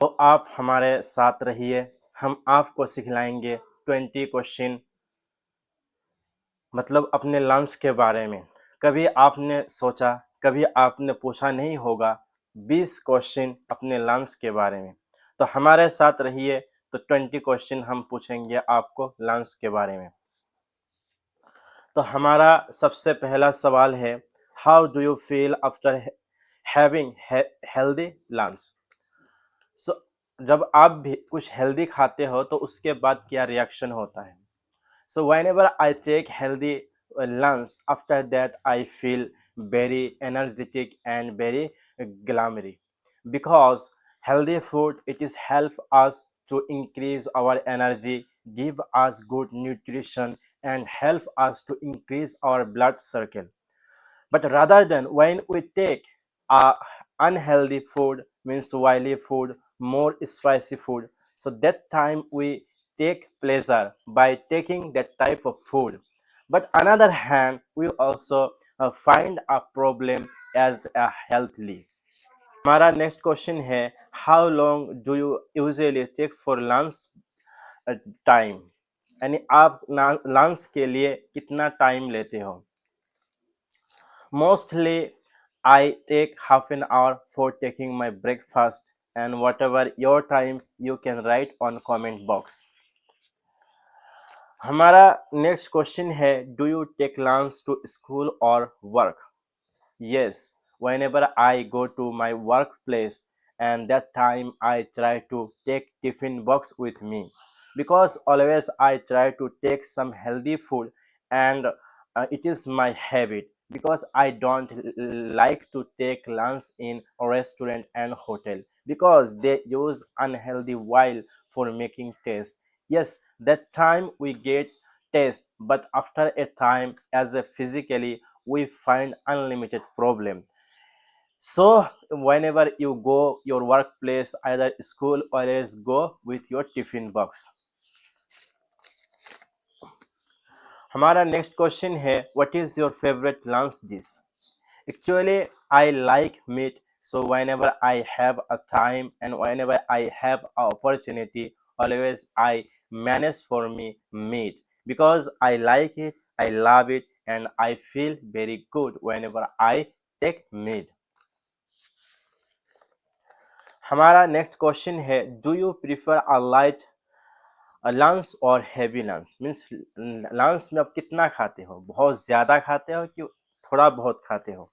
तो आप हमारे साथ रहिए। हम आपको सिखलाएंगे 20 क्वेश्चन, मतलब अपने लंच के बारे में। कभी आपने सोचा, कभी आपने पूछा नहीं होगा 20 क्वेश्चन अपने लंच के बारे में। तो हमारे साथ रहिए। तो 20 क्वेश्चन हम पूछेंगे आपको लंच के बारे में। तो हमारा सबसे पहला सवाल है, how do you feel after having healthy lunch. So जब आप भी कुछ हेल्दी खाते हो तो उसके बाद क्या रिएक्शन होता है। सो whenever I take healthy lunch, after that I feel very energetic and very glamoury, because healthy food it is help us to increase our energy, give us good nutrition, and help us to increase our blood circle. But rather than when we take unhealthy food, means oily food, more spicy food, so that time we take pleasure by taking that type of food. But another hand, we also find a problem as a healthily. हमारा next question है, how long do you usually take for lunch time, यानी आप lunch के लिए कितना time लेते हो। Mostly, I take half an hour for taking my breakfast, and whatever your time, you can write on comment box. हमारा next question है, do you take lunch to school और work. Yes, whenever I go to my workplace, and that time I try to take tiffin box with me, because always I try to take some healthy food, and it is my habit, because I don't like to take lunch in a restaurant and hotel, because they use unhealthy oil for making taste. Yes, that time we get taste, but after a time as a physically we find unlimited problem. So whenever you go your workplace, either school, always go with your tiffin box. हमारा next question है, what is your favourite lunch dish. Actually, I like meat, so whenever I have a time and whenever I have a opportunity, always I manage for me meat, because I like it, I love it, and I feel very good whenever I take meat. हमारा next question है, do you prefer a light lunch और heavy lunch, means lunch में आप कितना खाते हो, बहुत ज़्यादा खाते हो कि थोड़ा बहुत खाते हो।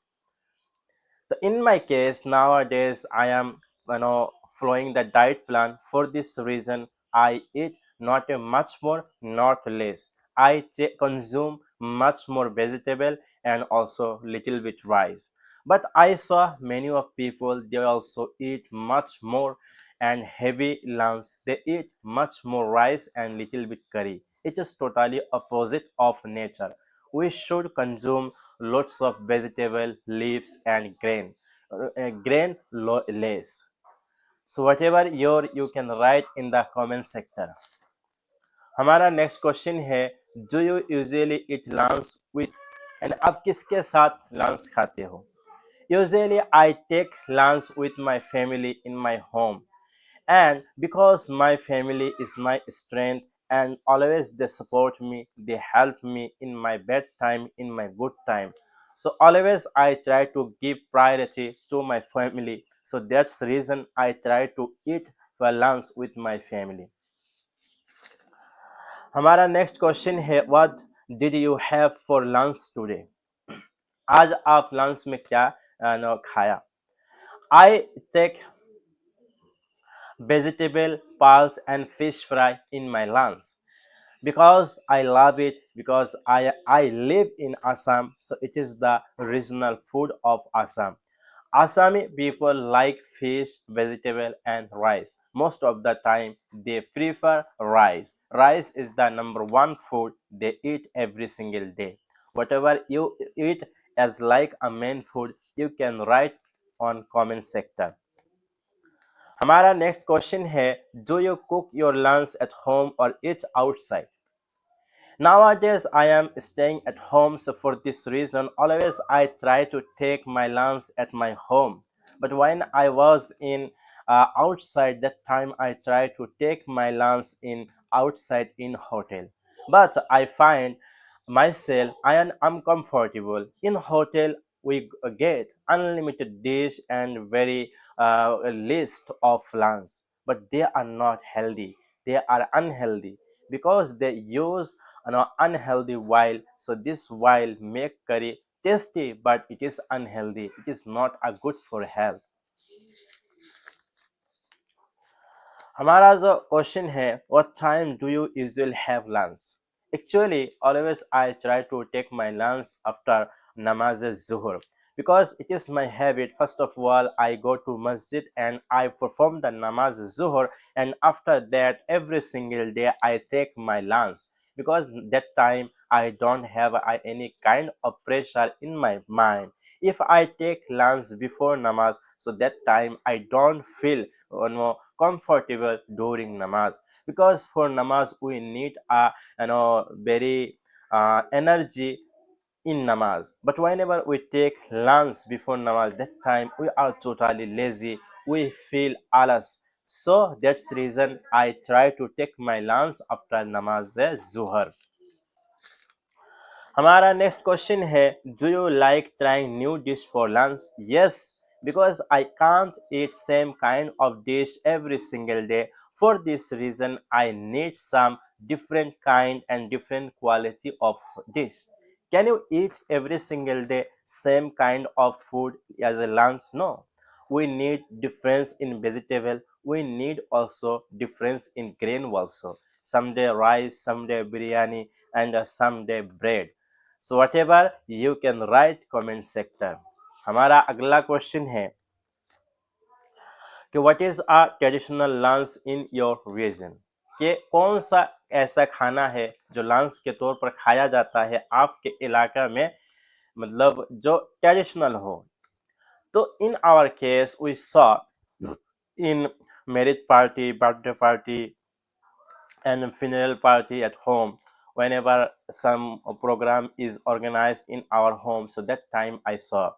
So in my case, nowadays I am following the diet plan. For this reason, I eat not a much more, not less. I consume much more vegetable and also little bit rice. But I saw many of people, they also eat much more and heavy lunch. They eat much more rice and little bit curry. It is totally opposite of nature. We should consume lots of vegetable, leaves, and grain less. So whatever you can write in the comment section. हमारा next question है, do you usually eat lunch with, and आप किसके साथ lunch खाते हो। Usually I take lunch with my family in my home, and because my family is my strength, and always they support me, they help me in my bad time, in my good time. So always I try to give priority to my family, so that's the reason I try to eat for lunch with my family. हमारा next question है, what did you have for lunch today. आज आप lunch में क्या खाया। I take vegetable, pulse, and fish fry in my lunch, because I love it, because I live in Assam, so it is the regional food of Assam. Assami people like fish, vegetable, and rice. Most of the time, they prefer rice. Rice is the number one food they eat every single day. Whatever you eat as like a main food, you can write on comment section. हमारा next question है, do you cook your lunch at home और eat outside. Nowadays I am staying at home, so for this reason always I try to take my lunch at my home. But when I was in outside. That time I try to take my lunch in outside in hotel, but I find myself I am uncomfortable in hotel. We get unlimited dish and very list of lunch, but they are not healthy, they are unhealthy because they use unhealthy oil. So this oil make curry tasty, but it is unhealthy, it is not a good for health. हमारा जो question है, what time do you usually have lunch? Actually, always I try to take my lunch after namaz zuhr, because it is my habit. First of all, I go to masjid and I perform the namaz zuhr, and after that every single day I take my lunch, because that time I don't have any kind of pressure in my mind. If I take lunch before namaz, so that time I don't feel comfortable during namaz, because for namaz we need a very energy in namaz. But whenever we take lunch before namaz, that time we are totally lazy, we feel alas. So that's reason I try to take my lunch after namaz zuhar. हमारा next question है, do you like trying new dish for lunch? Yes, because I can't eat same kind of dish every single day. For this reason I need some different kind and different quality of dish. Can you eat every single day same kind of food as a lunch? No, we need difference in vegetable, we need also difference in grain also. Someday rice, someday biryani, and someday bread. So whatever you can write comment sector. हमारा अगला question है कि what is a traditional lunch in your region? कि कौन सा ऐसा खाना है जो लंच के तौर पर खाया जाता है आपके इलाका में, मतलब जो ट्रेडिशनल हो? तो in our case we saw in marriage party, birthday party, and funeral party at home, whenever some program is organized in our home, so that time I saw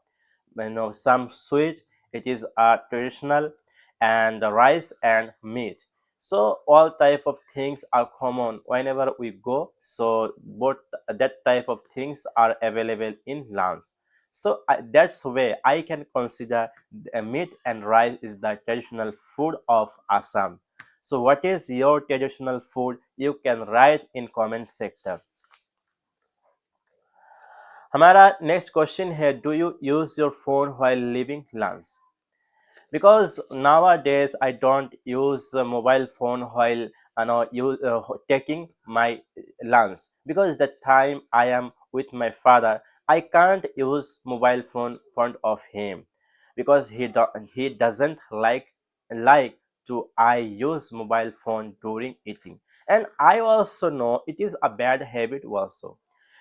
some sweet, it is a traditional, and the rice and meat. So all type of things are common whenever we go, so both that type of things are available in lunch. So that's way I can consider meat and rice is the traditional food of Assam. So what is your traditional food? You can write in comment section. हमारा next question है, do you use your phone while living lunch? Because nowadays I don't use mobile phone while taking my lunch, because that time I am with my father. I can't use mobile phone in front of him, because he doesn't like to I use mobile phone during eating. And I also know it is a bad habit also,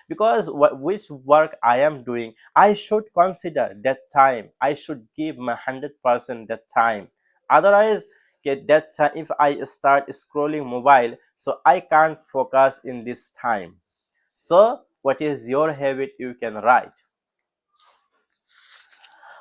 because which work I am doing, I should consider that time, I should give my 100% that time. Otherwise, get that time, if I start scrolling mobile, so I can't focus in this time. So what is your habit? You can write.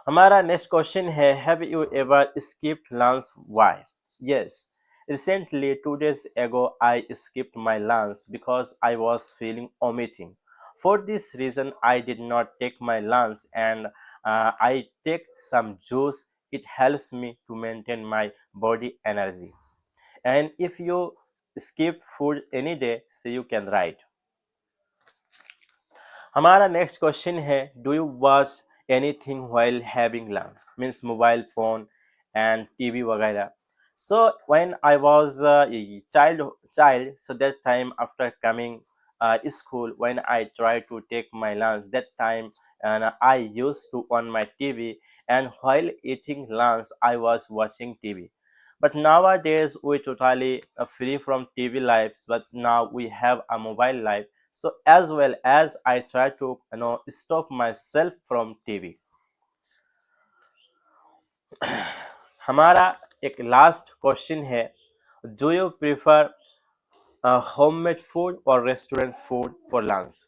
हमारा next question है, have you ever skipped lunch? Why? Yes, recently 2 days ago I skipped my lunch because I was feeling vomiting. For this reason I did not take my lunch, and I take some juice. It helps me to maintain my body energy. And if you skip food any day, so you can write. हमारा next question है, do you watch anything while having lunch? Means mobile phone and TV वगैरह. So when I was a child, so that time after coming school, when I try to take my lunch, that time and I used to on my TV, and while eating lunch I was watching TV. But nowadays we totally free from TV lives, but now we have a mobile life. So as well as I try to stop myself from TV. हमारा एक last question है, do you prefer homemade food or restaurant food for lunch?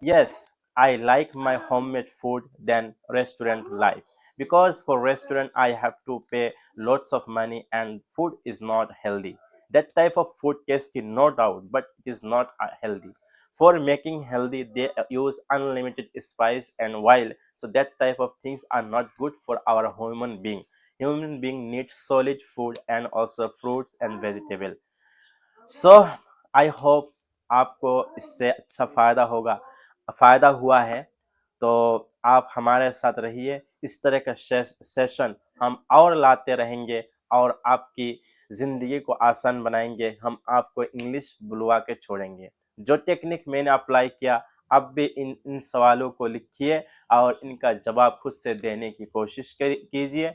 Yes, I like my homemade food than restaurant life, because for restaurant I have to pay lots of money and food is not healthy. That type of food tasty, no doubt, but it is not healthy. For making healthy, they use unlimited spice and oil, so that type of things are not good for our human being. Human being needs solid food and also fruits and vegetable. So I hope आपको इससे अच्छा फ़ायदा हुआ है। तो आप हमारे साथ रहिए, इस तरह का सेशन हम और लाते रहेंगे और आपकी ज़िंदगी को आसान बनाएंगे। हम आपको इंग्लिश बुलवा के छोड़ेंगे। जो टेक्निक मैंने अप्लाई किया, आप भी इन इन सवालों को लिखिए और इनका जवाब खुद से देने की कोशिश कीजिए।